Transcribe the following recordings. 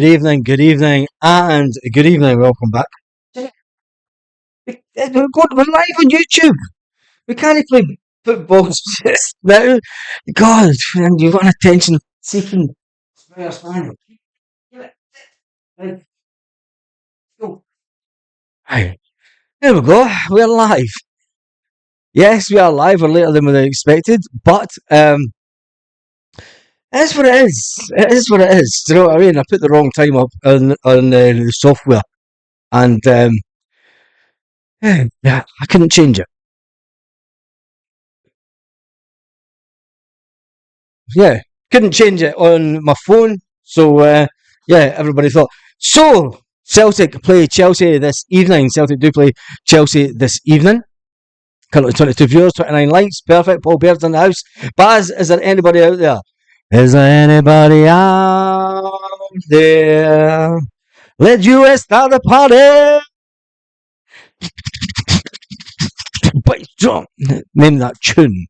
good evening, and good evening. Welcome back. We're live on YouTube. We can't play football just now. God, man, you want attention seeking Spurs fan. Right, go. Right, there we go. We're live. Yes, we are live. We're later than we expected, but it is what it is. It is what it is. Do you know what I mean? I put the wrong time up on the software, and yeah, I couldn't change it. Yeah, couldn't change it on my phone. So yeah, everybody thought. So Celtic play Chelsea this evening. Celtic do play Chelsea this evening. Currently 22 viewers, 29 likes. Perfect. Paul Baird's in the house. Baz, is there anybody out there? Is there anybody out there? Let US start the party. But name that tune.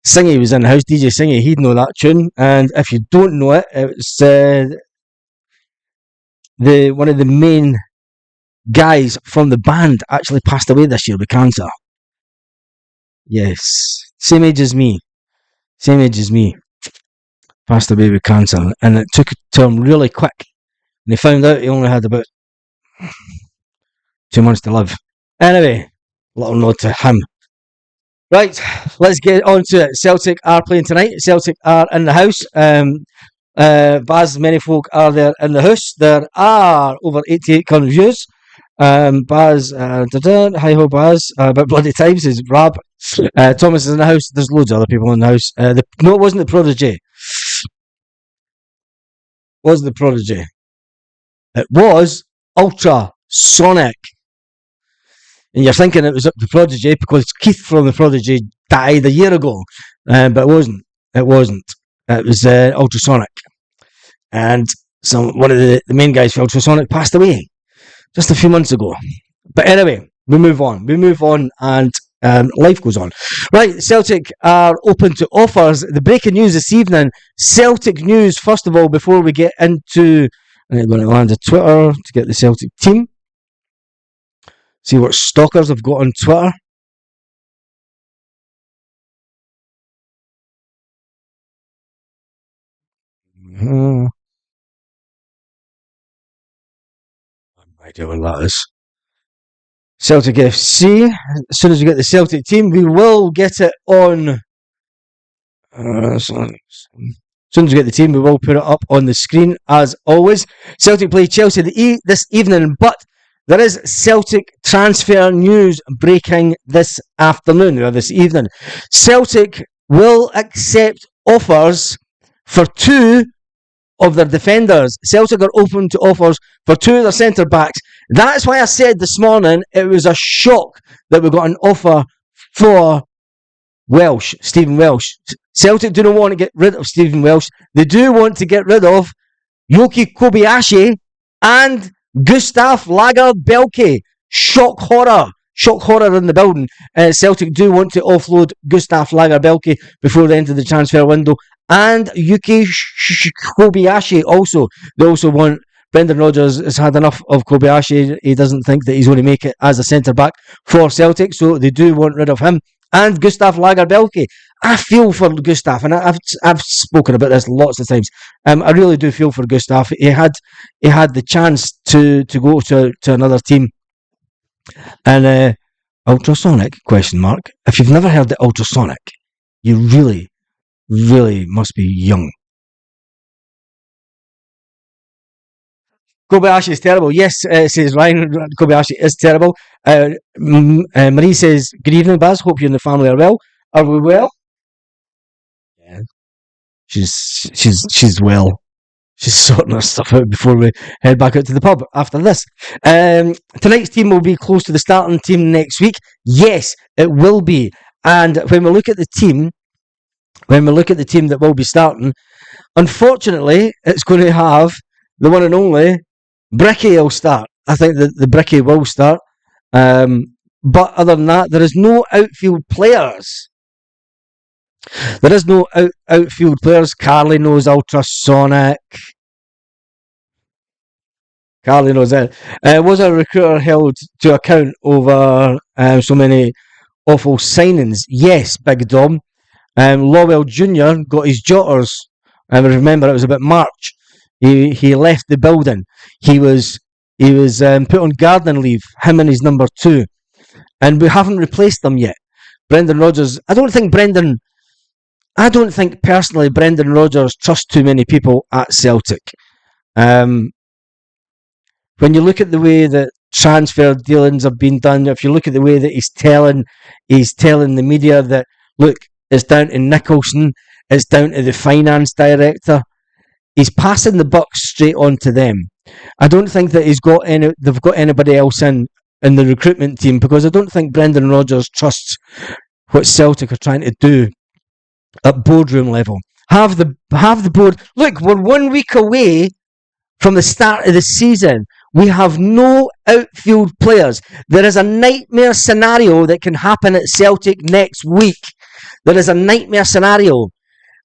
Singy was in the house, DJ Singy, he'd know that tune, and if you don't know it, it's one of the main guys from the band actually passed away this year with cancer. Yes, same age as me, passed away with cancer, and it took it to him really quick, and they found out he only had about 2 months to live. Anyway, little nod to him. Right, let's get on to it. Celtic are playing tonight. Celtic are in the house. Baz, many folk are there in the house. There are over 88 current views. Baz, hi ho Baz, about bloody time, says Rab. Thomas is in the house. There's loads of other people in the house. No, it wasn't the Prodigy. Was the Prodigy. It was Ultrasonic. And you're thinking it was up the Prodigy because Keith from the Prodigy died a year ago. But it wasn't. It wasn't. It was Ultrasonic. And one of the main guys for Ultrasonic passed away just a few months ago. But anyway, we move on. And life goes on. Right, Celtic are open to offers. The breaking news this evening, Celtic news, first of all, before we get into... I'm going to land a Twitter to get the Celtic team. See what stalkers have got on Twitter. I have no idea what that is. Celtic FC. As soon as we get the Celtic team, we will get it on. As soon as we get the team, we will put it up on the screen as always. Celtic play Chelsea this evening, but there is Celtic transfer news breaking this afternoon, or this evening. Celtic will accept offers for 2 of their defenders. Celtic are open to offers for 2 of their centre backs. That's why I said this morning it was a shock that we got an offer for Stephen Welsh. Celtic do not want to get rid of Stephen Welsh. They do want to get rid of Yoki Kobayashi and Gustav Lagerbielke. Shock horror in the building. Celtic do want to offload Gustav Lagerbielke before the end of the transfer window, and Yuki Kobayashi also. They also want... Brendan Rodgers has had enough of Kobayashi. He doesn't think that he's going to make it as a centre back for Celtic, so they do want rid of him. And Gustav Lagerbielke. I feel for Gustav, and I've spoken about this lots of times. I really do feel for Gustav. He had the chance to go to another team. And Ultrasonic ? If you've never heard the Ultrasonic, you really, really must be young. Kobayashi is terrible. Yes, says Ryan. Kobayashi is terrible. Marie says, good evening, Baz. Hope you and the family are well. Are we well? Yeah. She's well. She's sorting her stuff out before we head back out to the pub after this. Tonight's team will be close to the starting team next week. Yes, it will be. And when we look at the team that will be starting, unfortunately, it's going to have the one and only Bricky will start. I think that the Bricky will start. But other than that, there is no outfield players. Outfield players. Carly knows Ultrasonic. Carly knows that. Was a recruiter held to account over so many awful signings? Yes, Big Dom. Lowell Jr. got his jotters. Remember, it was about March. He left the building. He was put on gardening leave. Him and his number 2, and we haven't replaced them yet. Brendan Rodgers. I don't think personally Brendan Rodgers trusts too many people at Celtic. When you look at the way that transfer dealings have been done, if you look at the way that he's telling the media that, look, it's down to Nicholson, it's down to the finance director, he's passing the buck straight on to them. I don't think that they've got anybody else in the recruitment team, because I don't think Brendan Rodgers trusts what Celtic are trying to do at boardroom level. Have the board. Look, we're 1 week away from the start of the season. We have no outfield players. There is a nightmare scenario that can happen at Celtic next week. There is a nightmare scenario.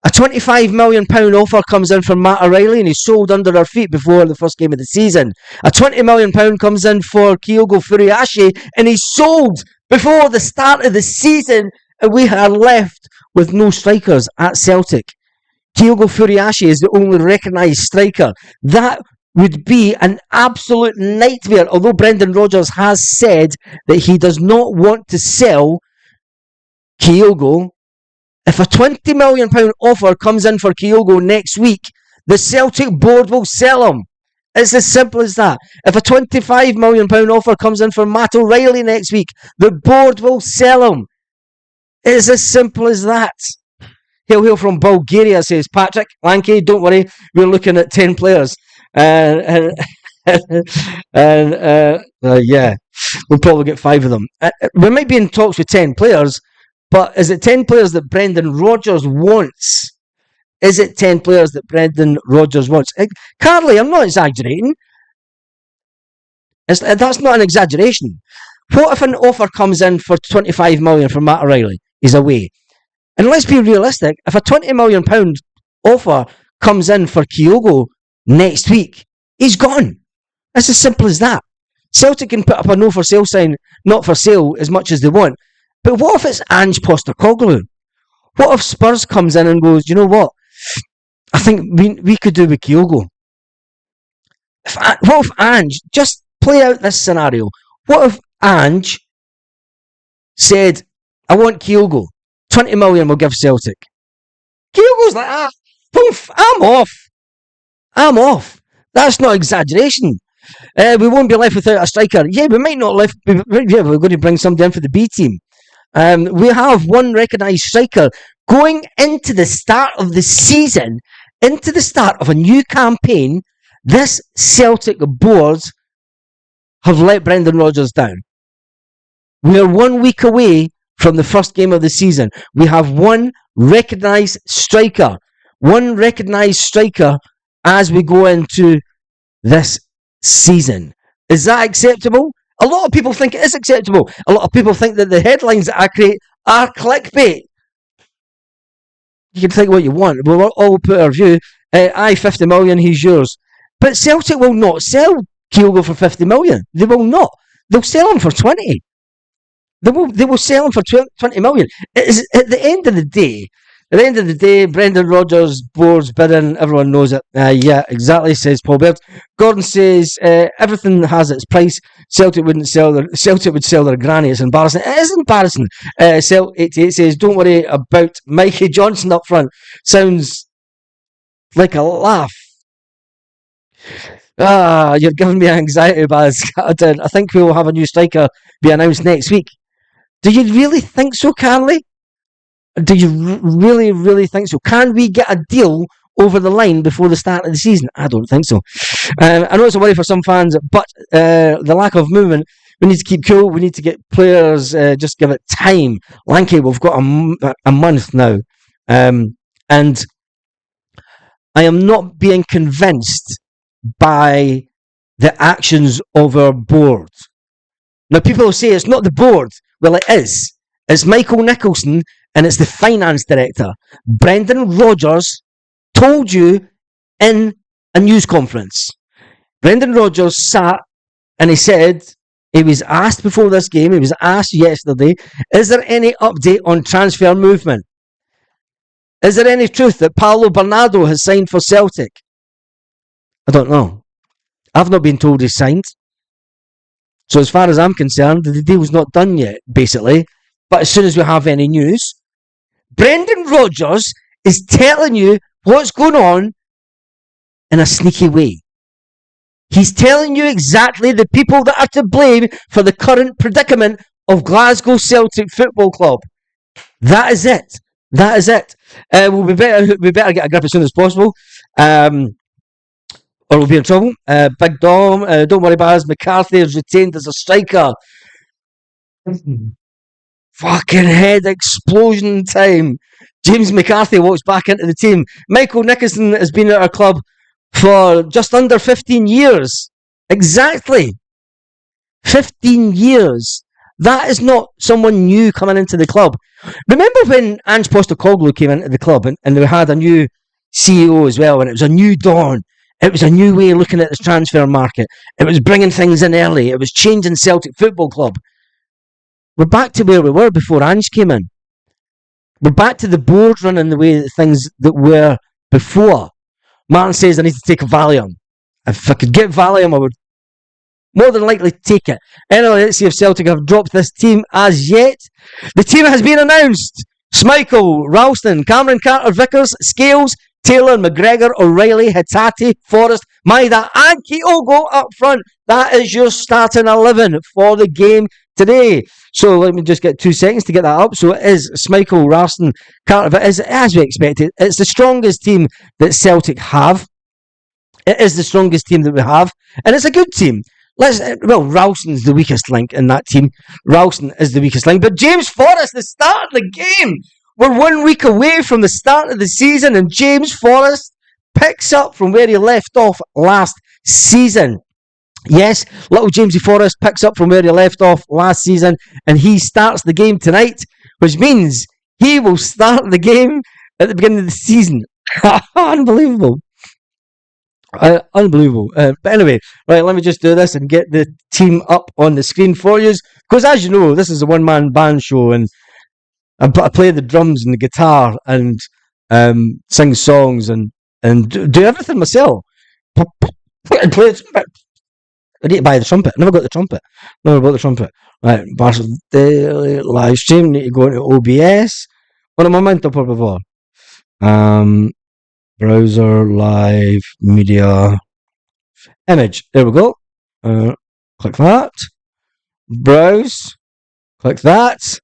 A £25 million offer comes in for Matt O'Reilly, and he's sold under our feet before the first game of the season. A £20 million comes in for Kyogo Furuhashi, and he's sold before the start of the season, and we are left with no strikers at Celtic. Kyogo Furuhashi is the only recognised striker. That would be an absolute nightmare, although Brendan Rodgers has said that he does not want to sell Kyogo. If a £20 million offer comes in for Kyogo next week, the Celtic board will sell him. It's as simple as that. If a £25 million offer comes in for Matt O'Reilly next week, the board will sell him. It's as simple as that. Hail from Bulgaria, says Patrick Lanky. Don't worry, we're looking at 10 players. Yeah, we'll probably get 5 of them. We might be in talks with 10 players, but is it 10 players that Brendan Rodgers wants? Is it 10 players that Brendan Rodgers wants? Carly, I'm not exaggerating. That's not an exaggeration. What if an offer comes in for £25 million for Matt O'Reilly? He's away. And let's be realistic. If a £20 million offer comes in for Kyogo next week, he's gone. It's as simple as that. Celtic can put up a no for sale sign, not for sale, as much as they want. But what if it's Ange Postecoglou? What if Spurs comes in and goes, you know what? I think we could do with Kyogo. What if Ange, just play out this scenario. What if Ange said, I want Kyogo. 20 million will give Celtic. Kyogo's like, poof, I'm off. That's not exaggeration. We won't be left without a striker. Yeah, we might not left. Yeah, we're going to bring somebody in for the B team. We have one recognised striker going into the start of the season, into the start of a new campaign. This Celtic board have let Brendan Rodgers down. We are 1 week away from the first game of the season. We have one recognised striker. As we go into this season. Is that acceptable? A lot of people think it is acceptable. A lot of people think that the headlines that I create are clickbait. You can think what you want. We'll all put our view. 50 million, he's yours. But Celtic will not sell Kyogo for 50 million. They will not. They'll sell him for 20. They will sell him for 20 million. At the end of the day, Brendan Rodgers board's bidding. Everyone knows it. Yeah, exactly, says Paul Baird. Gordon says everything has its price. Celtic would sell their granny. It's embarrassing. It is embarrassing. Celt 88 says, don't worry about Mikey Johnson up front. Sounds like a laugh. You're giving me anxiety, Baz. I think we will have a new striker be announced next week. Do you really think so, Carly? Do you really, really think so? Can we get a deal over the line before the start of the season? I don't think so. I know it's a worry for some fans, but the lack of movement, we need to keep cool. We need to get players, just give it time. Lanky, we've got a month now. And I am not being convinced by the actions of our board. Now, people will say it's not the board. Well, it is. It's Michael Nicholson and it's the finance director. Brendan Rodgers told you in a news conference. Brendan Rodgers sat and he said, he was asked before this game, he was asked yesterday, is there any update on transfer movement? Is there any truth that Paulo Bernardo has signed for Celtic? I don't know. I've not been told he's signed. So as far as I'm concerned, the deal's not done yet, basically. But as soon as we have any news, Brendan Rodgers is telling you what's going on in a sneaky way. He's telling you exactly the people that are to blame for the current predicament of Glasgow Celtic Football Club. That is it. That is it. We better get a grip as soon as possible. Or we'll be in trouble. Big Dom, don't worry about us. McCarthy is retained as a striker. Fucking head explosion time. James McCarthy walks back into the team. Michael Nicholson has been at our club for just under 15 years. Exactly. 15 years. That is not someone new coming into the club. Remember when Ange Postecoglou came into the club and we had a new CEO as well, and it was a new dawn. It was a new way of looking at the transfer market. It was bringing things in early. It was changing Celtic Football Club. We're back to where we were before Ange came in. We're back to the board running the way that things that were before. Martin says I need to take a Valium. If I could get Valium, I would more than likely take it. Anyway, let's see if Celtic have dropped this team as yet. The team has been announced. Schmeichel, Ralston, Cameron Carter-Vickers, Scales, Taylor, McGregor, O'Reilly, Hatate, Forrest, Maida and Kyogo up front. That is your starting 11 for the game today. So let me just get 2 seconds to get that up. So it is Schmeichel, Ralston, Carter-Vickers, as we expected. It's the strongest team that Celtic have. It is the strongest team that we have. And it's a good team. Ralston's the weakest link in that team. Ralston is the weakest link. But James Forrest, the start of the game. We're 1 week away from the start of the season, and James Forrest picks up from where he left off last season. Yes, little Jamesy Forrest picks up from where he left off last season, and he starts the game tonight, which means he will start the game at the beginning of the season. Unbelievable. Unbelievable. But anyway, right, let me just do this and get the team up on the screen for you. Because as you know, this is a one-man band show, and I play the drums and the guitar and sing songs and do everything myself. And play the I need to buy the trumpet. Never got the trumpet. Never bought the trumpet. Right, Barcelona Daily live stream. Need to go into OBS. Un momento, por favor. Browser, live, media, image. There we go. Click that. Browse. Click that.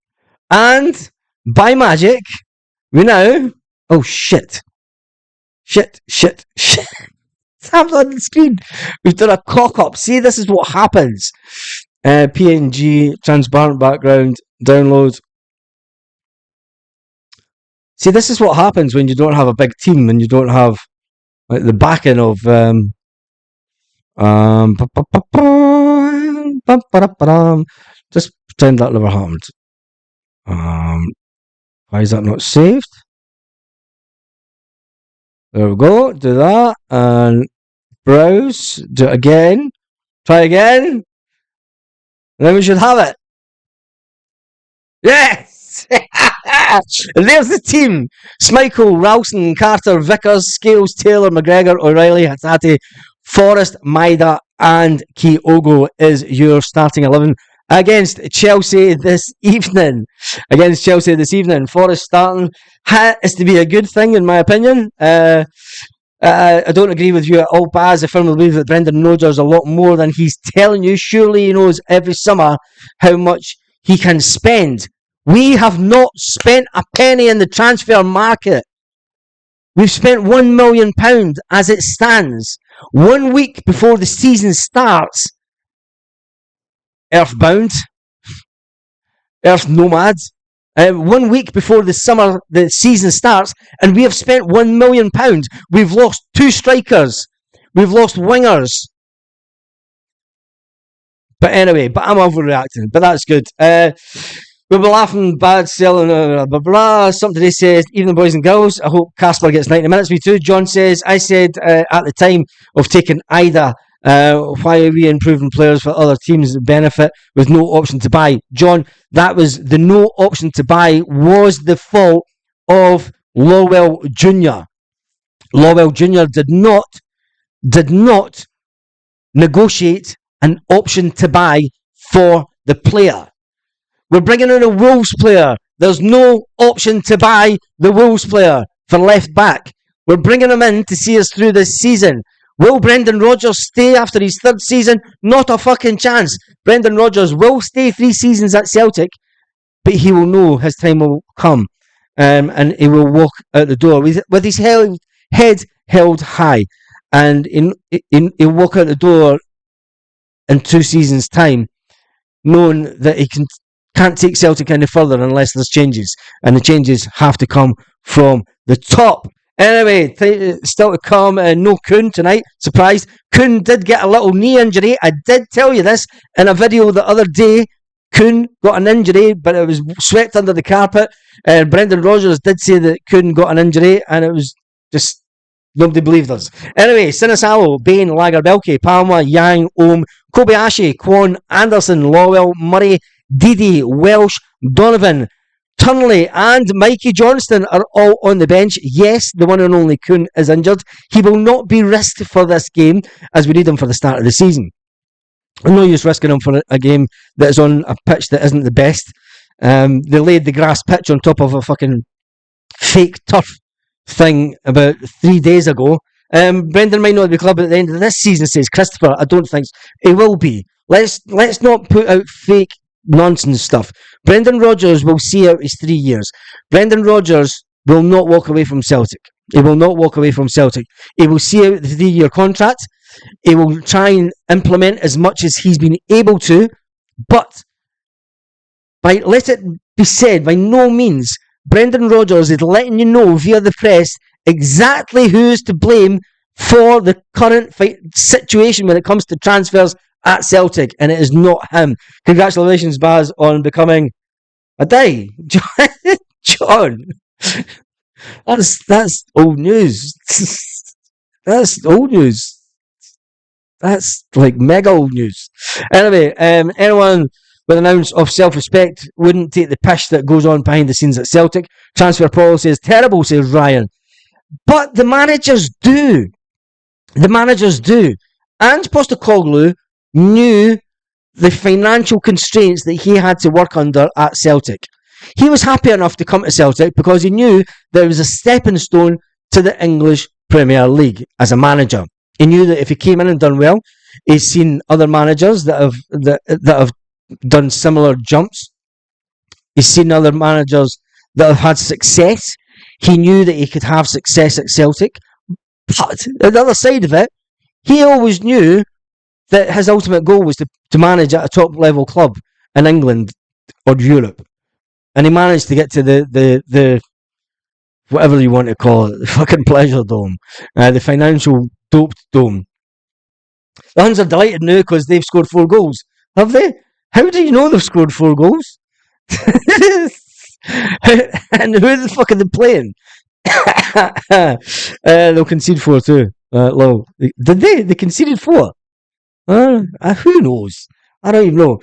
And by magic, we now. Oh shit. Shit. It's happened on the screen. We've done a cock up. See, this is what happens. PNG, transparent background, download. See, this is what happens when you don't have a big team and you don't have like the backing of just pretend that never happened. Why is that not saved? There we go. Do that and browse. Do it again. Try again. And then we should have it. Yes! And there's the team. Schmeichel, Ralston, Carter, Vickers, Scales, Taylor, McGregor, O'Reilly, Hatate, Forrest, Maida and Kyogo is your starting 11 against Chelsea this evening. Forrest starting is to be a good thing in my opinion. I don't agree with you at all, Baz. I firmly believe that Brendan Rodgers a lot more than he's telling you. Surely he knows every summer how much he can spend. We have not spent a penny in the transfer market. We've spent £1 million as it stands. 1 week before the season starts. Earthbound. Earth Nomad. 1 week before the season starts, and we have spent £1 million. We've lost 2 strikers. We've lost wingers. But anyway, I'm overreacting. But that's good. We were laughing, bad selling, blah, blah, blah. Somebody says, even the boys and girls, I hope Casper gets 90 minutes. Me too. John says, I said at the time of taking Ida Why are we improving players for other teams' benefit with no option to buy? John, that was the no option to buy was the fault of Lowell Jr. Lowell Jr. did not negotiate an option to buy for the player. We're bringing in a Wolves player. There's no option to buy the Wolves player for left back. We're bringing him in to see us through this season. Will Brendan Rodgers stay after his third season? Not a fucking chance. Brendan Rodgers will stay 3 seasons at Celtic, but he will know his time will come. And he will walk out the door with his head held high. And he'll walk out the door in 2 seasons' time, knowing that he can't take Celtic any further unless there's changes. And the changes have to come from the top. Anyway, still to come, no Kuhn tonight. Surprise. Kuhn did get a little knee injury. I did tell you this in a video the other day. Kuhn got an injury, but it was swept under the carpet. Brendan Rodgers did say that Kuhn got an injury, and it was just nobody believed us. Anyway, Sinisalo, Bain, Lagerbielke, Palma, Yang, Ohm, Kobayashi, Kwon, Anderson, Lowell, Murray, Didi, Welsh, Donovan, Turnley and Mikey Johnston are all on the bench. Yes, the one and only Kuhn is injured. He will not be risked for this game as we need him for the start of the season. No use risking him for a game that is on a pitch that isn't the best. They laid the grass pitch on top of a fucking fake turf thing about 3 days ago. Brendan might not be club at the end of this season, says Christopher. I don't think so. He will be. Let's not put out fake nonsense stuff. Brendan Rodgers will see out his 3 years. Brendan Rodgers will not walk away from Celtic. He will not walk away from Celtic. He will see out the 3-year contract. He will try and implement as much as he's been able to, but let it be said, by no means, Brendan Rodgers is letting you know via the press exactly who is to blame for the current situation when it comes to transfers at Celtic, and it is not him. Congratulations, Baz, on becoming a day. John. That's old news. That's old news. That's like mega old news. Anyway, anyone with an ounce of self-respect wouldn't take the pish that goes on behind the scenes at Celtic. Transfer policy is terrible, says Ryan. But the managers do. The managers do. Ange Postecoglou knew the financial constraints that he had to work under at Celtic. He was happy enough to come to Celtic because he knew that it was a stepping stone to the English Premier League as a manager. He knew that if he came in and done well, he's seen other managers that have done similar jumps. He's seen other managers that have had success. He knew that he could have success at Celtic. But on the other side of it, he always knew that his ultimate goal was to manage at a top level club in England or Europe. And he managed to get to the whatever you want to call it, the fucking pleasure dome, the financial doped dome. The Huns are delighted now because they've scored 4 goals. Have they? How do you know they've scored 4 goals? And who the fuck are they playing? They'll concede 4 too. Did they? They conceded 4. Who knows? I don't even know.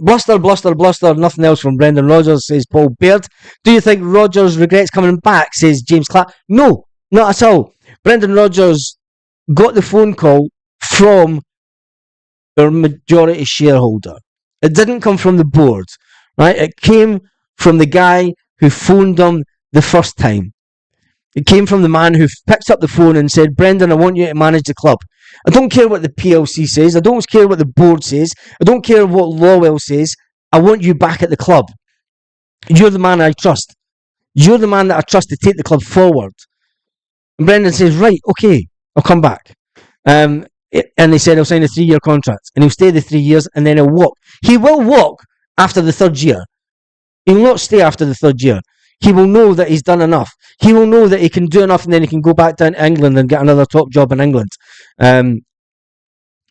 Bluster, nothing else from Brendan Rodgers, says Paul Baird. Do you think Rodgers regrets coming back, says James Clark? No, not at all. Brendan Rodgers got the phone call from our majority shareholder. It didn't come from the board, right? It came from the guy who phoned him the first time. It came from the man who picked up the phone and said, Brendan, I want you to manage the club. I don't care what the PLC says. I don't care what the board says. I don't care what Lowell says. I want you back at the club. You're the man I trust. You're the man that I trust to take the club forward. And Brendan says, right, okay, I'll come back. And they said he'll sign a 3-year contract. And he'll stay the 3 years and then he'll walk. He will walk after the 3rd year. He will not stay after the 3rd year. He will know that he's done enough. He will know that he can do enough and then he can go back down to England and get another top job in England.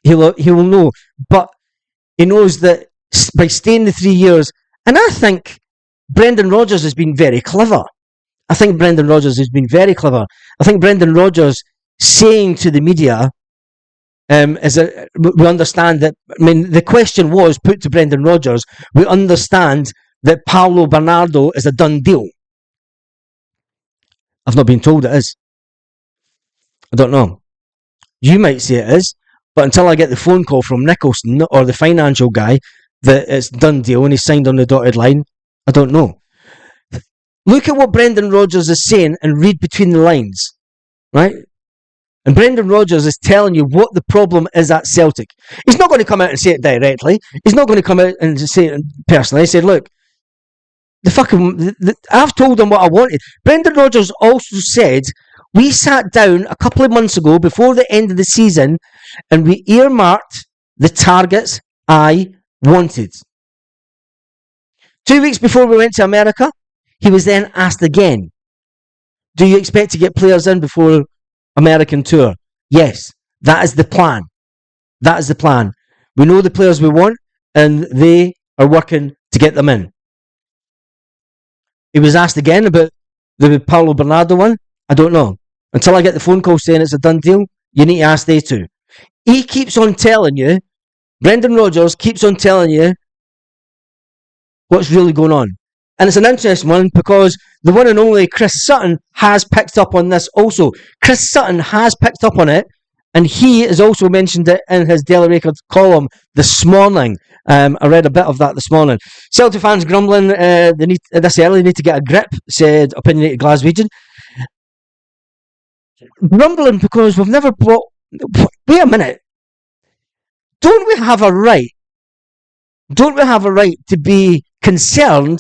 He will know. But he knows that by staying the 3 years, and I think Brendan Rodgers has been very clever. I think Brendan Rodgers saying to the media, we understand that. I mean, the question was put to Brendan Rodgers. We understand that Paulo Bernardo is a done deal. I've not been told it is. I don't know. You might say it is, but until I get the phone call from Nicholson or the financial guy that it's done deal and he's signed on the dotted line, I don't know. Look at what Brendan Rodgers is saying and read between the lines, right? And Brendan Rodgers is telling you what the problem is at Celtic. He's not going to come out and say it directly. He's not going to come out and say it personally. He said, look, I've told them what I wanted. Brendan Rodgers also said, we sat down a couple of months ago before the end of the season and we earmarked the targets I wanted. 2 weeks before we went to America, he was then asked again, do you expect to get players in before American tour? Yes, that is the plan. That is the plan. We know the players we want and they are working to get them in. He was asked again about the Paulo Bernardo one. I don't know. Until I get the phone call saying it's a done deal, you need to ask they two. He keeps on telling you, Brendan Rodgers keeps on telling you what's really going on. And it's an interesting one because the one and only Chris Sutton has picked up on this also. Chris Sutton has picked up on it, and he has also mentioned it in his Daily Record column this morning. I read a bit of that this morning. Celtic fans grumbling they need to get a grip, said opinionated Glaswegian. Grumbling because we've never brought... Wait a minute. Don't we have a right to be concerned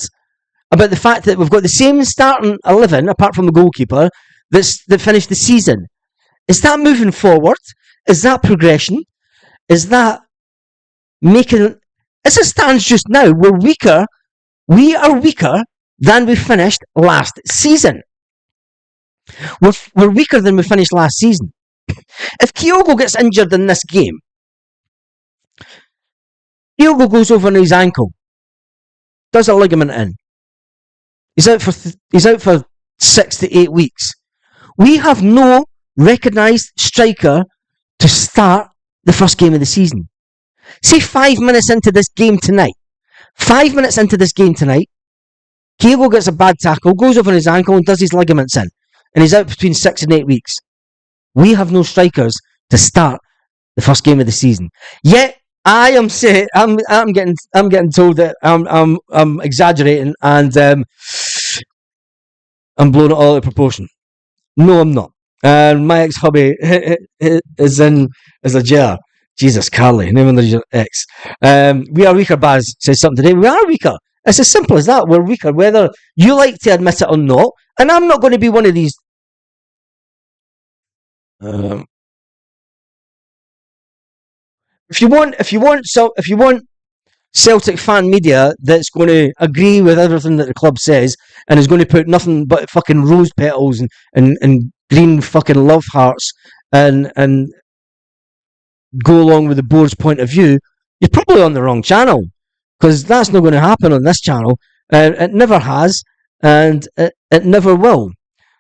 about the fact that we've got the same starting 11, apart from the goalkeeper, that finished the season? Is that moving forward? Is that progression? Is that making... As it stands just now, we are weaker than we finished last season. We're weaker than we finished last season. If Kyogo gets injured in this game, Kyogo goes over on his ankle, does a ligament in. He's out for 6 to 8 weeks. We have no recognised striker to start the first game of the season. Say 5 minutes into this game tonight, Kyogo gets a bad tackle, goes over on his ankle and does his ligaments in, and he's out between 6 and 8 weeks. We have no strikers to start the first game of the season. Yet I am saying I'm getting told that I'm exaggerating and I'm blowing it all out of proportion. No, I'm not. My ex-hubby is a jail. Jesus, Carly, no wonder your ex. We are weaker, Baz says something today. We are weaker. It's as simple as that. We're weaker, whether you like to admit it or not. And I'm not going to be one of these. If you want Celtic fan media that's going to agree with everything that the club says and is going to put nothing but fucking rose petals and green fucking love hearts and go along with the board's point of view, you're probably on the wrong channel, because that's not going to happen on this channel. It never has, and it never will.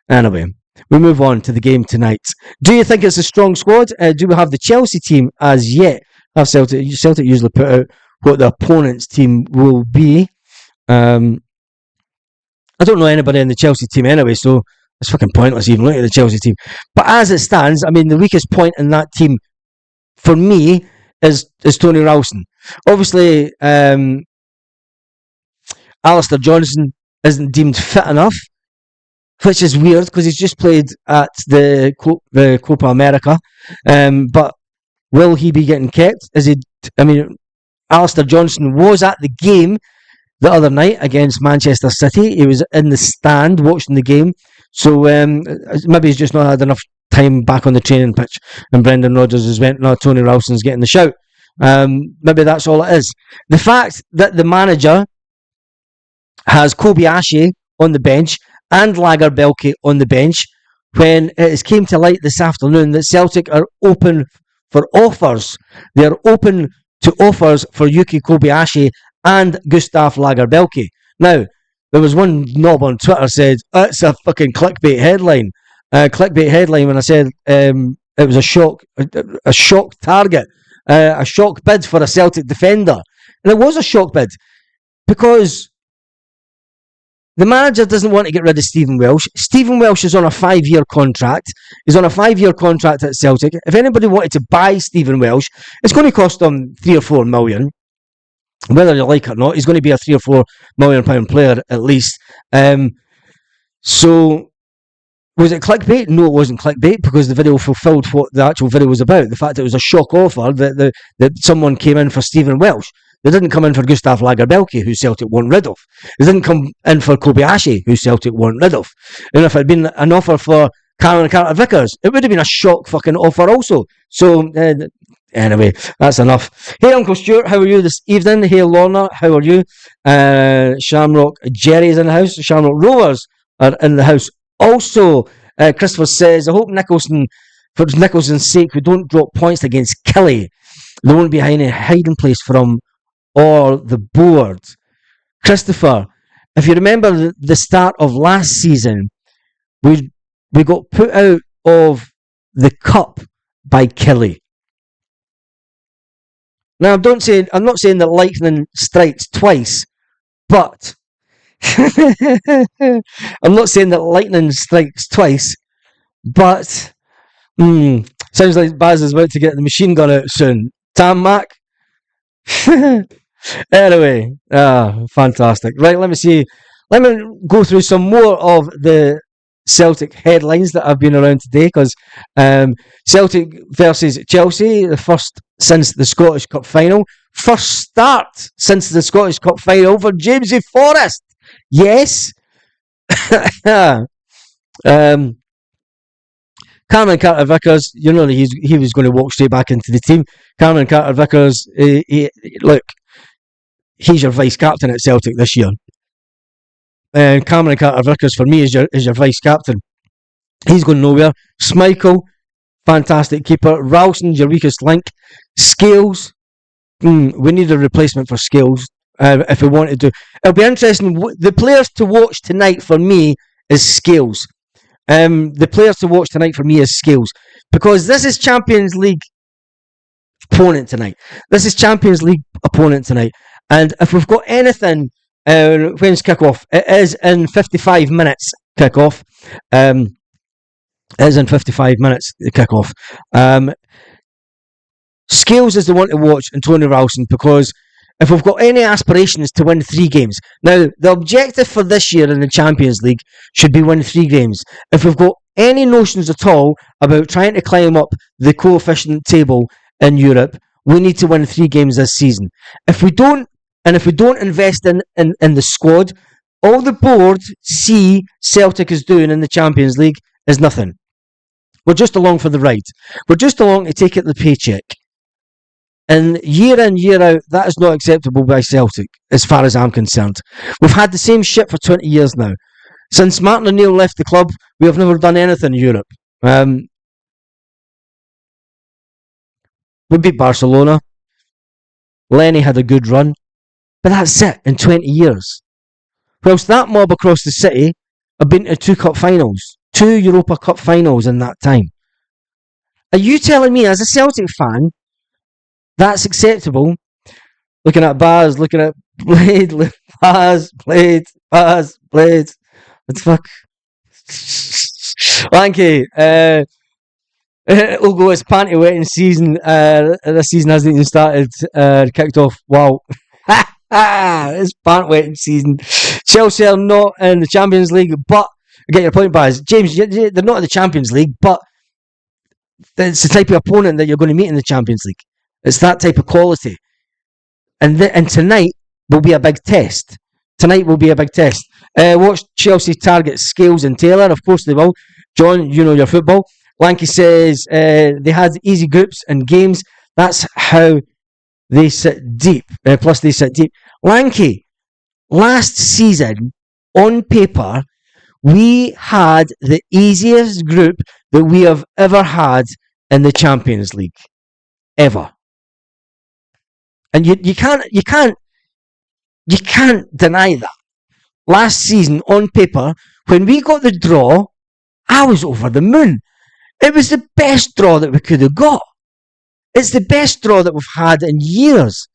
Anyway, we move on to the game tonight. Do you think it's a strong squad? Do we have the Chelsea team as yet? Have Celtic usually put out what the opponent's team will be. I don't know anybody in the Chelsea team anyway, so it's fucking pointless even looking at the Chelsea team. But as it stands, I mean, the weakest point in that team for me is Tony Ralston. Obviously, Alistair Johnson isn't deemed fit enough, which is weird because he's just played at the Copa America. But will he be getting kept? Alistair Johnson was at the game the other night against Manchester City. He was in the stand watching the game. So maybe he's just not had enough time back on the training pitch, and Brendan Rodgers has went, no, Tony Ralston's getting the shout. Maybe that's all it is. The fact that the manager has Kobayashi on the bench and Lagerbielke on the bench, when it came to light this afternoon that Celtic are open for offers. They're open to offers for Yuki Kobayashi and Gustav Lagerbielke. Now, there was one knob on Twitter said, it's a fucking clickbait headline. When I said It was a shock target, a shock bid for a Celtic defender. And it was a shock bid because the manager doesn't want to get rid of Stephen Welsh. Stephen Welsh is on a 5-year contract. He's on a 5-year contract at Celtic. If anybody wanted to buy Stephen Welsh, it's going to cost them 3 or 4 million. Whether you like it or not, he's going to be a £3 or £4 million player at least. So, was it clickbait? No, it wasn't clickbait because the video fulfilled what the actual video was about. The fact that it was a shock offer that someone came in for Stephen Welsh. They didn't come in for Gustav Lagerbielke, who Celtic weren't rid of. They didn't come in for Kobayashi, who Celtic weren't rid of. And if it had been an offer for Cameron Carter-Vickers, it would have been a shock fucking offer also. So, anyway, that's enough. Hey, Uncle Stuart, how are you this evening? Hey, Lorna, how are you? Shamrock Jerry's in the house. Shamrock Rovers are in the house. Also, Christopher says, I hope for Nicholson's sake, we don't drop points against Kelly. There won't be any hiding place for him or the board. Christopher, if you remember the start of last season, we got put out of the cup by Kelly. Now, I'm not saying that lightning strikes twice, but I'm not saying that lightning strikes twice, but sounds like Baz is about to get the machine gun out soon. Tam Mac. Anyway, fantastic. Right, let me go through some more of the Celtic headlines that have been around today, because Celtic versus Chelsea, the first since the Scottish Cup final. First start since the Scottish Cup final for Jamesy Forrest. Yes. Cameron Carter-Vickers, he was going to walk straight back into the team. Cameron Carter-Vickers, look, he's your vice captain at Celtic this year. And Cameron Carter-Vickers, for me, is your vice captain. He's going nowhere. Schmeichel, fantastic keeper. Ralston's your weakest link. Scales, we need a replacement for Scales if we wanted to. It'll be interesting. The players to watch tonight for me is Scales. The players to watch tonight for me is Scales, because this is Champions League opponent tonight. And if we've got anything, when's kick-off? It is in 55 minutes kick-off. It is in 55 minutes the kick-off. Scales is the one to watch, and Tony Ralston, because if we've got any aspirations to win 3 games. Now, the objective for this year in the Champions League should be win 3 games. If we've got any notions at all about trying to climb up the coefficient table in Europe, we need to win 3 games this season. If we don't invest in the squad, all the board see Celtic is doing in the Champions League is nothing. We're just along for the ride. We're just along to take it the paycheck. And year in, year out, that is not acceptable by Celtic, as far as I'm concerned. We've had the same shit for 20 years now. Since Martin O'Neill left the club, we have never done anything in Europe. We beat Barcelona. Lenny had a good run. But that's it, in 20 years. Whilst that mob across the city have been to 2 cup finals. 2 Europa Cup finals in that time. Are you telling me, as a Celtic fan, that's acceptable? Looking at Baz, looking at Blade, Baz, Blade. What the fuck? Lanky, Ugo, it's panty wetting season. This season hasn't even started. Kicked off. Wow. It's pant wetting season. Chelsea are not in the Champions League, but I get your point, Baz. James, they're not in the Champions League, but it's the type of opponent that you're going to meet in the Champions League. It's that type of quality. And tonight will be a big test. Watch Chelsea target Scales and Taylor. Of course they will. John, you know your football. Lanky says they had easy groups and games. That's how they sit deep. Plus they sit deep. Lanky, last season, on paper, we had the easiest group that we have ever had in the Champions League. Ever. And you can't deny that. Last season, on paper, when we got the draw, I was over the moon. It was the best draw that we could have got. It's the best draw that we've had in years.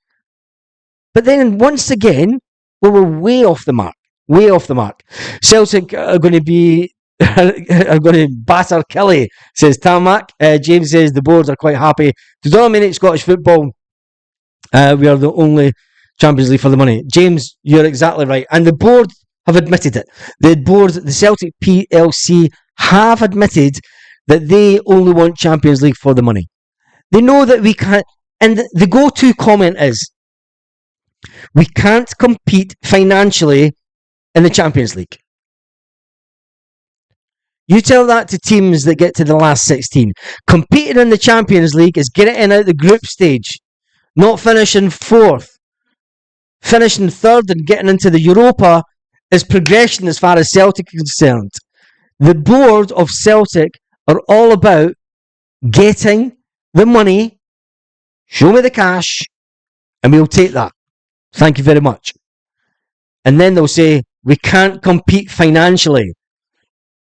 But then once again, we were way off the mark. Way off the mark. Celtic are going to be are going to batter Kelly, says Tarmac. James says the board are quite happy to dominate Scottish football. We are the only Champions League for the money. James, you're exactly right. And the board have admitted it. The Celtic PLC have admitted that they only want Champions League for the money. They know that we can't, and the go-to comment is, we can't compete financially in the Champions League. You tell that to teams that get to the last 16. Competing in the Champions League is getting in out the group stage, not finishing fourth. Finishing third and getting into the Europa is progression as far as Celtic is concerned. The board of Celtic are all about getting the money, show me the cash, and we'll take that. Thank you very much. And then they'll say, we can't compete financially.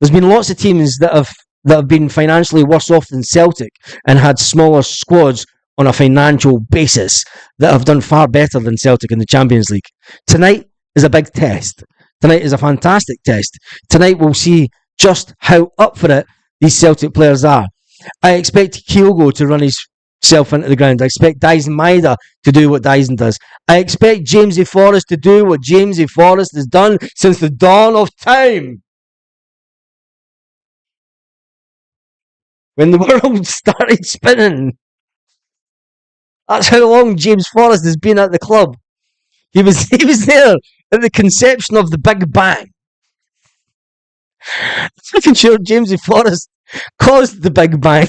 There's been lots of teams that have been financially worse off than Celtic and had smaller squads on a financial basis that have done far better than Celtic in the Champions League. Tonight is a big test. Tonight is a fantastic test. Tonight we'll see just how up for it these Celtic players are. I expect Kyogo to run himself into the ground. I expect Dyson Maeda to do what Dyson does. I expect Jamesy Forrest to do what Jamesy Forrest has done since the dawn of time. When the world started spinning. That's how long James Forrest has been at the club. He was there at the conception of the Big Bang. I'm pretty sure Jamesy Forrest caused the Big Bang.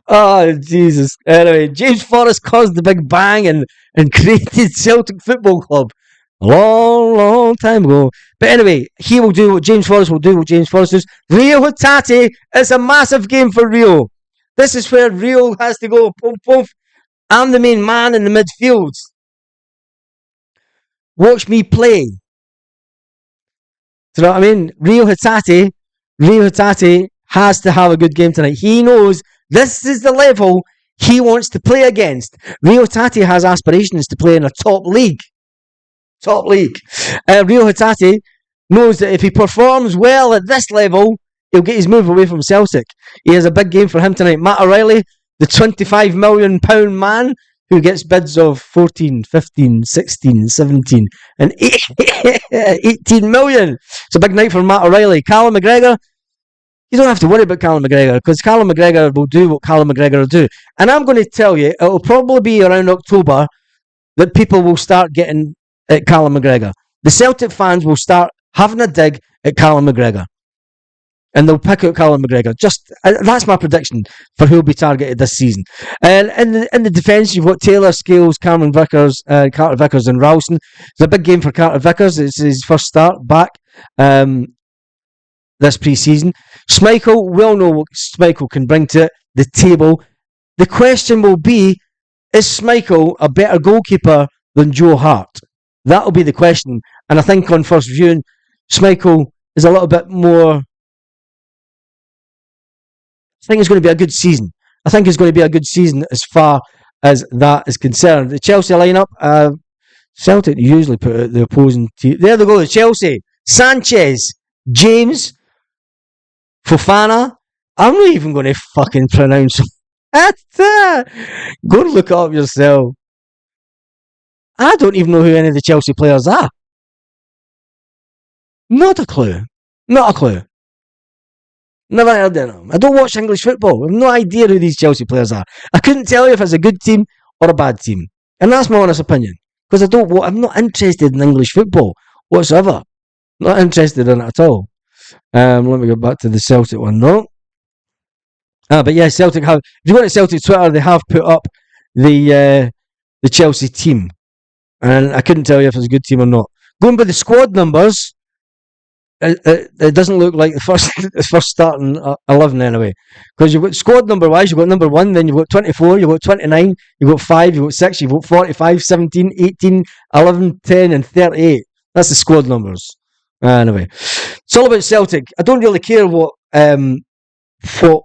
Oh, Jesus. Anyway, James Forrest caused the Big Bang and created Celtic Football Club a long, long time ago. But anyway, he will do what James Forrest will do, what James Forrest does. Rio Hatate, it's a massive game for Rio. This is where Rio has to go. Poof, poof. I'm the main man in the midfield. Watch me play. Do you know what I mean? Rio Hatate has to have a good game tonight. He knows this is the level he wants to play against. Rio Hatate has aspirations to play in a top league. Rio Hatate knows that if he performs well at this level, he'll get his move away from Celtic. He has a big game for him tonight. Matt O'Reilly, the £25 million man, who gets bids of 14, 15, 16, 17, and 18 million. It's a big night for Matt O'Reilly. Callum McGregor, you don't have to worry about Callum McGregor, because Callum McGregor will do what Callum McGregor will do. And I'm going to tell you, it'll probably be around October that people will start getting at Callum McGregor. The Celtic fans will start having a dig at Callum McGregor. And they'll pick out Callum McGregor. That's my prediction for who'll be targeted this season. And in the defence, you've got Taylor, Scales, Cameron Vickers, Carter Vickers, and Ralston. It's a big game for Carter Vickers. It's his first start back this pre-season. Schmeichel, we all know what Schmeichel can bring to the table. The question will be, is Schmeichel a better goalkeeper than Joe Hart? That'll be the question. And I think on first viewing, Schmeichel is a little bit more... I think it's going to be a good season. I think it's going to be a good season as far as that is concerned. The Chelsea lineup, Celtic usually put out the opposing team. There they go, the Chelsea. Sanchez, James, Fofana. I'm not even going to fucking pronounce them. Go and look it up yourself. I don't even know who any of the Chelsea players are. Not a clue. Never heard of them. I don't watch English football. I have no idea who these Chelsea players are. I couldn't tell you if it's a good team or a bad team. And that's my honest opinion. Because I'm not interested in English football whatsoever. Not interested in it at all. Let me go back to the Celtic one, though. But yeah, Celtic have... If you go to Celtic Twitter, they have put up the Chelsea team. And I couldn't tell you if it's a good team or not. Going by the squad numbers... It doesn't look like the first starting 11 anyway, because you've got squad number wise, you've got number 1, then you've got 24, you've got 29, you've got 5, you've got 6, you've got 45, 17, 18, 11, 10 and 38. That's the squad numbers. Anyway, it's all about Celtic. I don't really care what what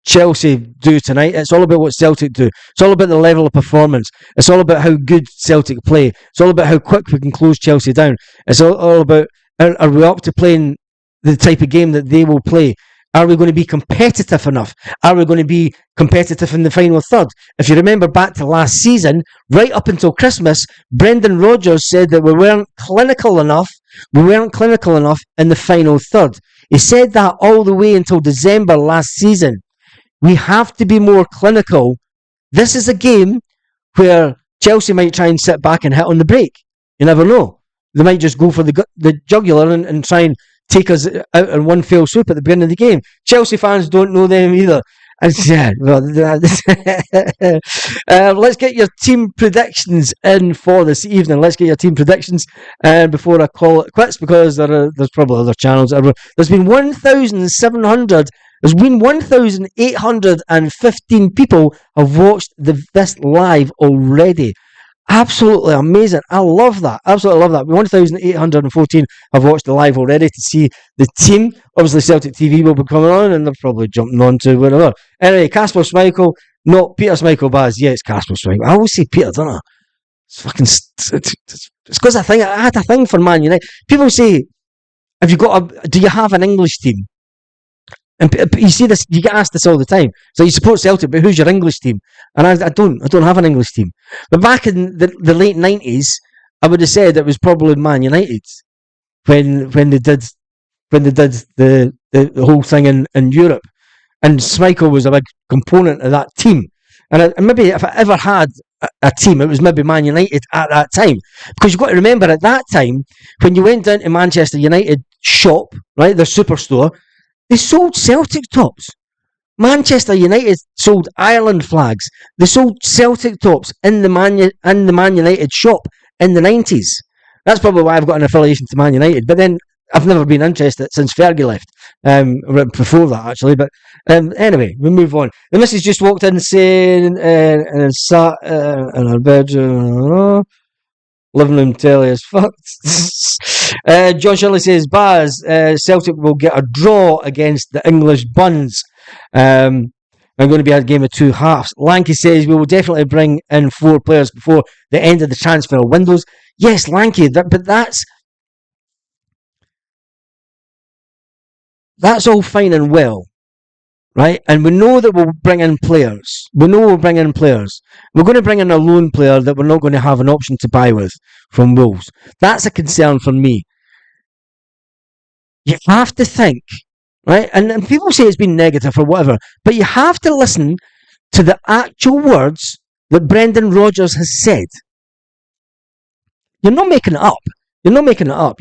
Chelsea do tonight. It's all about what Celtic do. It's all about the level of performance. It's all about how good Celtic play. It's all about how quick we can close Chelsea down. It's all about, are we up to playing the type of game that they will play? Are we going to be competitive enough? Are we going to be competitive in the final third? If you remember back to last season, right up until Christmas, Brendan Rodgers said that we weren't clinical enough. We weren't clinical enough in the final third. He said that all the way until December last season. We have to be more clinical. This is a game where Chelsea might try and sit back and hit on the brake. You never know. They might just go for the jugular and try and take us out in one fell swoop at the beginning of the game. Chelsea fans don't know them either. And yeah, well, let's get your team predictions in for this evening. Let's get your team predictions before I call it quits, because there's probably other channels. There's been 1,815 people have watched this live already. Absolutely amazing. I love that. Absolutely love that. 1,814 have watched the live already to see the team. Obviously, Celtic TV will be coming on, and they're probably jumping on to whatever. Anyway, Casper Schmeichel, not Peter Schmeichel Baz. Yeah, it's Casper Schmeichel. I always say Peter, don't I? It's fucking. It's because I had a thing for Man United. People say, do you have an English team? And you see this, you get asked this all the time. So you support Celtic, but who's your English team? And I don't have an English team. But back in the late 90s, I would have said it was probably Man United when they did the whole thing in Europe. And Schmeichel was a big component of that team. And maybe if I ever had a team, it was maybe Man United at that time. Because you've got to remember, at that time, when you went down to Manchester United shop, right, their superstore, they sold Celtic tops. Manchester United sold Ireland flags. They sold Celtic tops in the Man United shop in the 90s. That's probably why I've got an affiliation to Man United. But then I've never been interested since Fergie left. Before that, actually. But anyway, we move on. The missus just walked in saying, and sat in her bedroom. Living room telly is fucked. John Shirley says, Baz, Celtic will get a draw against the English Buns. I'm going to be a game of two halves. Lanky says, we will definitely bring in 4 players before the end of the transfer windows. Yes, Lanky, but that's all fine and well. Right? And we know that we'll bring in players. We're going to bring in a loan player that we're not going to have an option to buy with from Wolves. That's a concern for me. You have to think, right? And people say it's been negative or whatever, but you have to listen to the actual words that Brendan Rodgers has said. You're not making it up. You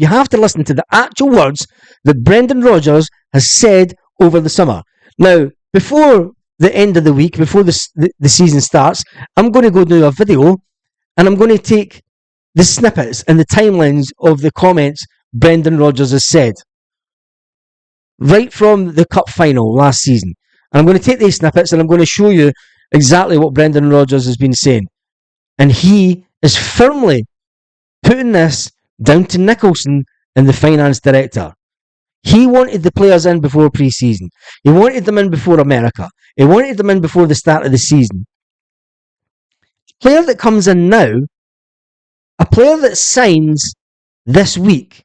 have to listen to the actual words that Brendan Rodgers has said over the summer. Now, before the end of the week, before the season starts, I'm going to go do a video, and I'm going to take the snippets and the timelines of the comments Brendan Rodgers has said, right from the cup final last season. And I'm going to take these snippets, and I'm going to show you exactly what Brendan Rodgers has been saying. And he is firmly putting this down to Nicholson and the finance director. He wanted the players in before pre-season. He wanted them in before America. He wanted them in before the start of the season. A player that comes in now, a player that signs this week,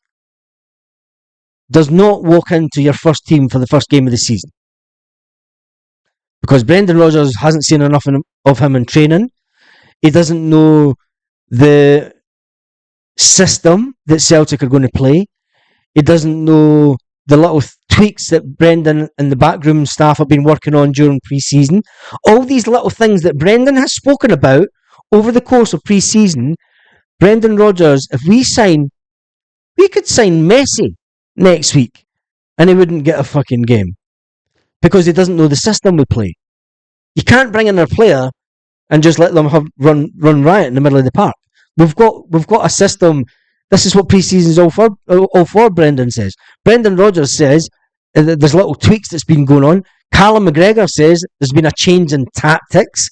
does not walk into your first team for the first game of the season. Because Brendan Rodgers hasn't seen enough of him in training. He doesn't know the system that Celtic are going to play. He doesn't know the little tweaks that Brendan and the backroom staff have been working on during pre-season. All these little things that Brendan has spoken about over the course of pre-season. Brendan Rodgers, if we could sign Messi next week and he wouldn't get a fucking game. Because he doesn't know the system we play. You can't bring in a player and just let them run riot in the middle of the park. We've got a system. This is what pre-season is all for, Brendan says. Brendan Rodgers says there's little tweaks that's been going on. Callum McGregor says there's been a change in tactics.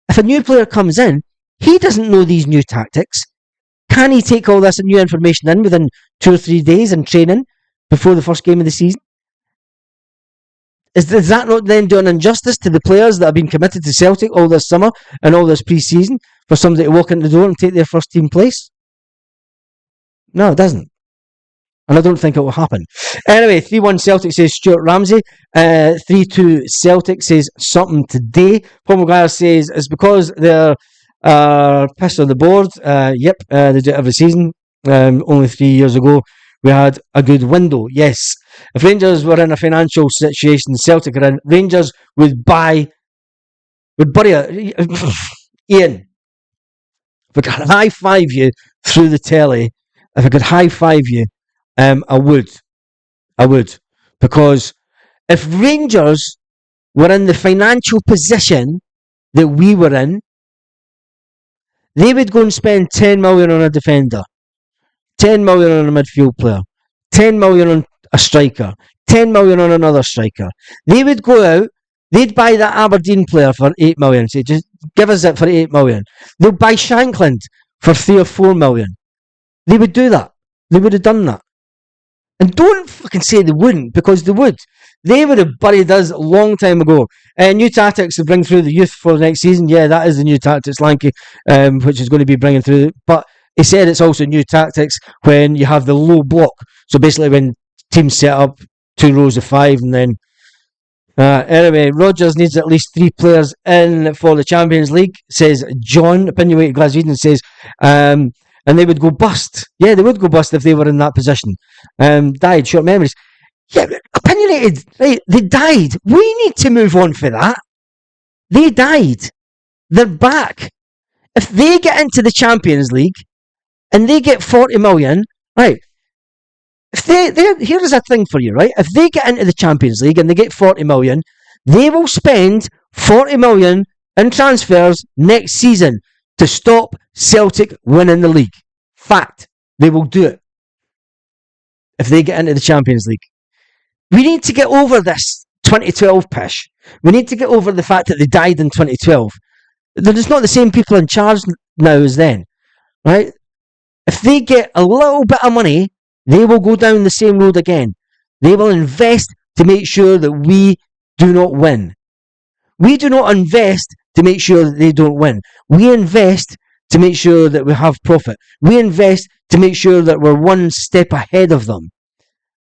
If a new player comes in, he doesn't know these new tactics. Can he take all this new information in within 2 or 3 days in training before the first game of the season? Is that not then doing injustice to the players that have been committed to Celtic all this summer and all this pre-season for somebody to walk in the door and take their first team place? No, it doesn't. And I don't think it will happen. Anyway, 3-1 Celtic says Stuart Ramsey. 3-2 Celtic says something today. Paul Maguire says it's because they're pissed on the board. Yep, they do it every season. Only 3 years ago, we had a good window. Yes. If Rangers were in a financial situation Celtic are in, Rangers would bury it. Ian, if I could high-five you through the telly, if I could high-five you, I would. Because if Rangers were in the financial position that we were in, they would go and spend 10 million on a defender, 10 million on a midfield player, 10 million on a striker, 10 million on another striker. They would go out, they'd buy that Aberdeen player for 8 million. Say, just give us it for 8 million. They'll buy Shankland for 3 or 4 million. They would do that. They would have done that. And don't fucking say they wouldn't, because they would. They would have buried us a long time ago. New tactics to bring through the youth for the next season. Yeah, that is the new tactics, Lanky, which is going to be bringing through. But he said it's also new tactics when you have the low block. So basically when teams set up 2 rows of 5 and then... anyway, Rodgers needs at least 3 players in for the Champions League, says John. Opinionated Glaswegian says... and they would go bust. Yeah, they would go bust if they were in that position. Died, short memories. Yeah, opinionated. Right, they died. We need to move on for that. They died. They're back. If they get into the Champions League and they get 40 million, right? Here's a thing for you, right? If they get into the Champions League and they get 40 million, they will spend 40 million in transfers next season to stop Celtic winning the league. Fact. They will do it. If they get into the Champions League. We need to get over this 2012 pish. We need to get over the fact that they died in 2012. They're just not the same people in charge now as then. Right? If they get a little bit of money, they will go down the same road again. They will invest to make sure that we do not win. We do not invest to make sure that they don't win. We invest to make sure that we have profit. We invest to make sure that we're one step ahead of them.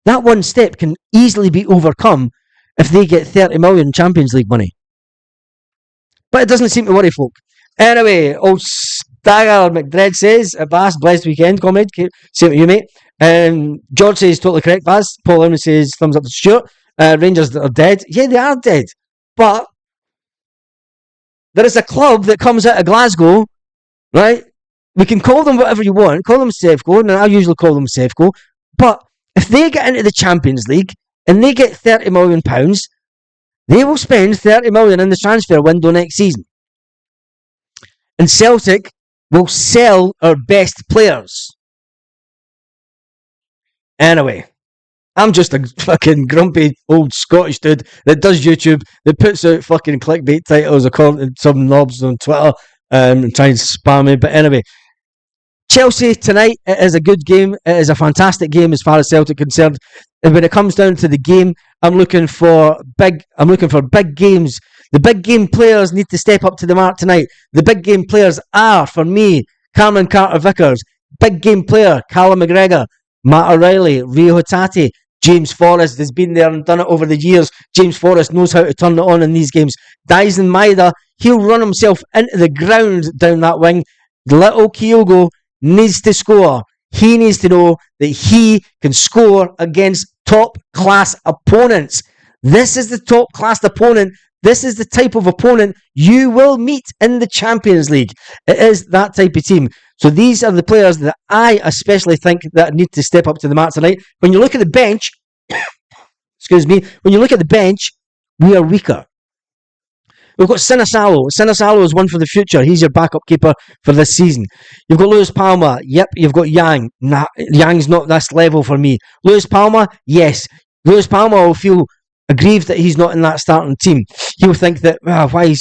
That one step can easily be overcome if they get 30 million Champions League money. But it doesn't seem to worry folk. Anyway, old Stagger McDread says, Bass, blessed weekend, comrade. Same to you, mate. George says, totally correct, Bass. Paul Lemon says, thumbs up to Stuart. Rangers are dead. Yeah, they are dead. But there is a club that comes out of Glasgow, right? We can call them whatever you want. Call them Sefco, and I usually call them Sefco. But if they get into the Champions League and they get £30 million, they will spend 30 million in the transfer window next season. And Celtic will sell our best players. Anyway, I'm just a fucking grumpy old Scottish dude that does YouTube, that puts out fucking clickbait titles according to some knobs on Twitter and tries to spam me. But anyway, Chelsea tonight, it is a good game. It is a fantastic game as far as Celtic concerned. And when it comes down to the game, I'm looking for big games. The big game players need to step up to the mark tonight. The big game players are, for me, Cameron Carter-Vickers. Big game player, Callum McGregor, Matt O'Reilly, Rio Hatate, James Forrest has been there and done it over the years. James Forrest knows how to turn it on in these games. Dyson Maeda, he'll run himself into the ground down that wing. Little Kyogo needs to score. He needs to know that he can score against top-class opponents. This is the top-class opponent. This is the type of opponent you will meet in the Champions League. It is that type of team. So these are the players that I especially think that need to step up to the mark tonight. When you look at the bench, when you look at the bench, we are weaker. We've got Sinisalo. Sinisalo is one for the future. He's your backup keeper for this season. You've got Lewis Palmer. Yep, you've got Yang. Nah, Yang's not this level for me. Lewis Palmer, yes. Lewis Palmer will feel aggrieved that he's not in that starting team. He'll think that, why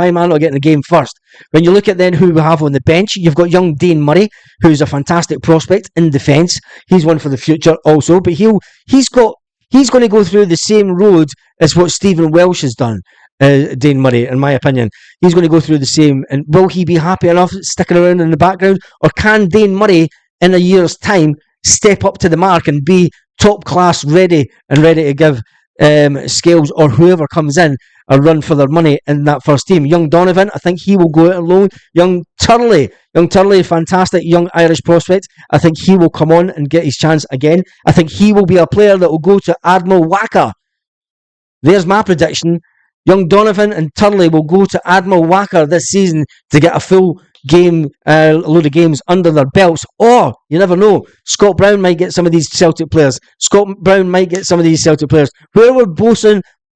am I not getting the game first? When you look at then who we have on the bench, you've got young Dane Murray, who's a fantastic prospect in defence. He's one for the future also, but he's got He's going to go through the same road as what Stephen Welsh has done, Dane Murray, in my opinion. He's going to go through the same. And will he be happy enough sticking around in the background? Or can Dane Murray, in a year's time, step up to the mark and be top class, ready to give Scales or whoever comes in a run for their money in that first team? Young Donovan, I think he will go out alone. Young Turley, fantastic young Irish prospect. I think he will come on and get his chance again. I think he will be a player that will go to Admiral Wacker. There's my prediction. Young Donovan and Turley will go to Admiral Wacker this season to get a full game, a load of games under their belts. Or, you never know, Scott Brown might get some of these Celtic players. Where were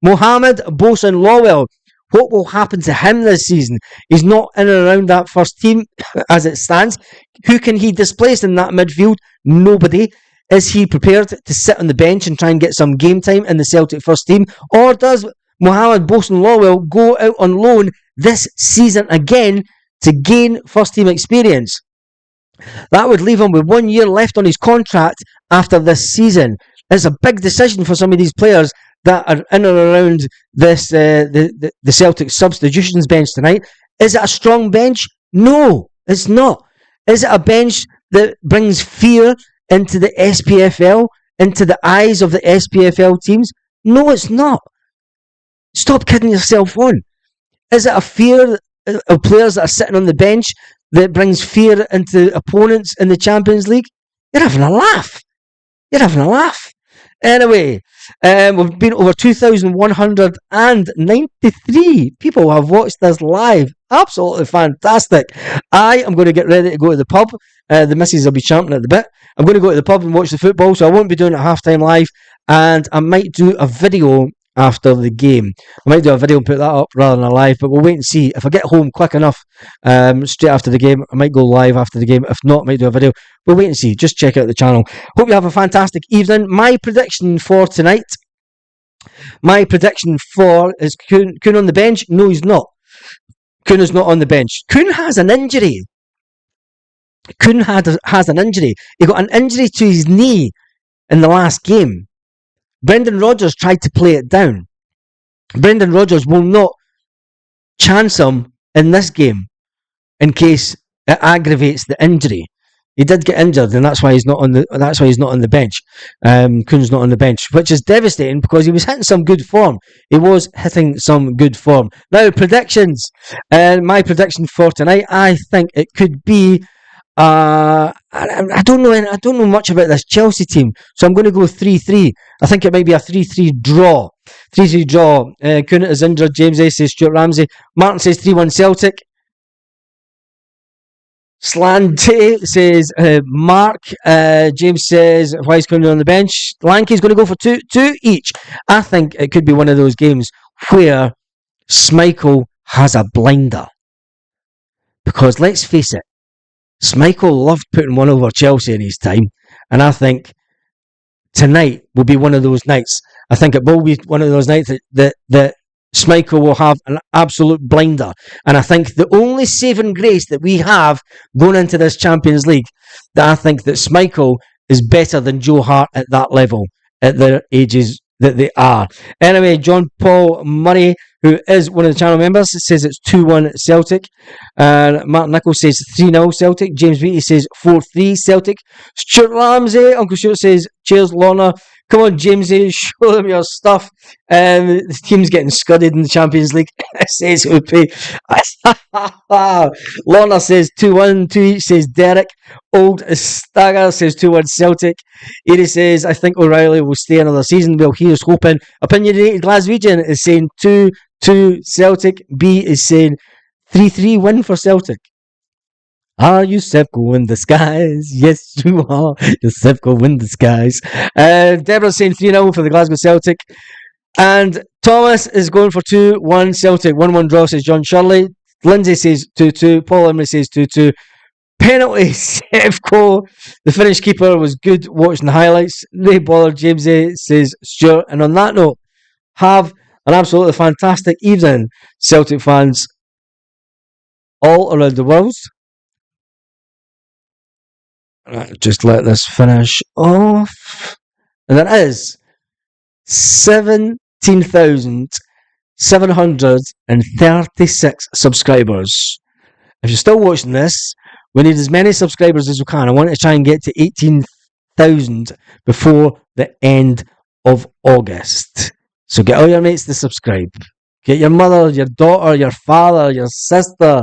Mohamed Bosun Lawwell? What will happen to him this season? He's not in and around that first team as it stands. Who can he displace in that midfield? Nobody. Is he prepared to sit on the bench and try and get some game time in the Celtic first team? Or does Mohamed Bosun Lawwell go out on loan this season again to gain first team experience? That would leave him with 1 year left on his contract after this season. It's a big decision for some of these players that are in and around this the Celtic substitutions bench tonight. Is it a strong bench? No, it's not. Is it a bench that brings fear into the SPFL, into the eyes of the SPFL teams? No, it's not. Stop kidding yourself on. Is it a fear of players that are sitting on the bench that brings fear into opponents in the Champions League? You're having a laugh. Anyway, we've been over 2,193 people have watched this live. Absolutely fantastic. I am going to get ready to go to the pub. The missus will be champing at the bit. I'm going to go to the pub and watch the football, so I won't be doing it half-time live. And I might do a video after the game. I might do a video and put that up rather than a live, but we'll wait and see. If I get home quick enough straight after the game, I might go live after the game. If not, I might do a video. We'll wait and see. Just check out the channel. Hope you have a fantastic evening. My prediction for tonight, is Kuhn on the bench? No, he's not. Kuhn is not on the bench. Kuhn has an injury. He got an injury to his knee in the last game. Brendan Rodgers tried to play it down. Brendan Rodgers will not chance him in this game in case it aggravates the injury. He did get injured, and that's why he's not on the bench. Kuhn's not on the bench, which is devastating because he was hitting some good form. Now, predictions. My prediction for tonight, I think it could be. I don't know much about this Chelsea team, so I'm going to go 3-3. I think it might be a 3-3 draw. 3-3 draw. Kuhn is injured. James A says Stuart Ramsey. Martin says 3-1 Celtic. Slante says Mark. James says why is Kuhn on the bench? Lanky's going to go for two each. I think it could be one of those games where Schmeichel has a blinder. Because let's face it, Schmeichel loved putting one over Chelsea in his time, and I think tonight will be one of those nights. I think it will be one of those nights that Schmeichel will have an absolute blinder, and I think the only saving grace that we have going into this Champions League, that I think that Schmeichel is better than Joe Hart at that level, at their ages that they are. Anyway, John Paul Murray, who is one of the channel members, says it's 2-1 Celtic. Martin Nichols says 3-0 Celtic. James Beattie says 4-3 Celtic. Stuart Ramsey, Uncle Stuart says cheers Lorna. Come on, Jamesy, show them your stuff. The team's getting scudded in the Champions League. Says Hoopy. Lorna says 2-1, 2 each, says Derek. Old Stagger says 2-1 Celtic. Eddie says, I think O'Reilly will stay another season. Well, he is hoping. Opinionated Glaswegian is saying 2-2 Celtic. B is saying 3-3 win for Celtic. Are you Sepko in disguise? Yes, you are. You're Sepko in disguise. Deborah's saying 3-0 for the Glasgow Celtic. And Thomas is going for 2-1 Celtic. 1-1 draw, says John Shirley. Lindsay says 2-2. Paul Emery says 2-2. Penalty, Sepko. The Finnish keeper was good watching the highlights. They bothered James A, says Stuart. And on that note, have an absolutely fantastic evening, Celtic fans all around the world. Just let this finish off. And that is 17,736 subscribers. If you're still watching this, we need as many subscribers as we can. I want to try and get to 18,000 before the end of August. So get all your mates to subscribe. Get your mother, your daughter, your father, your sister,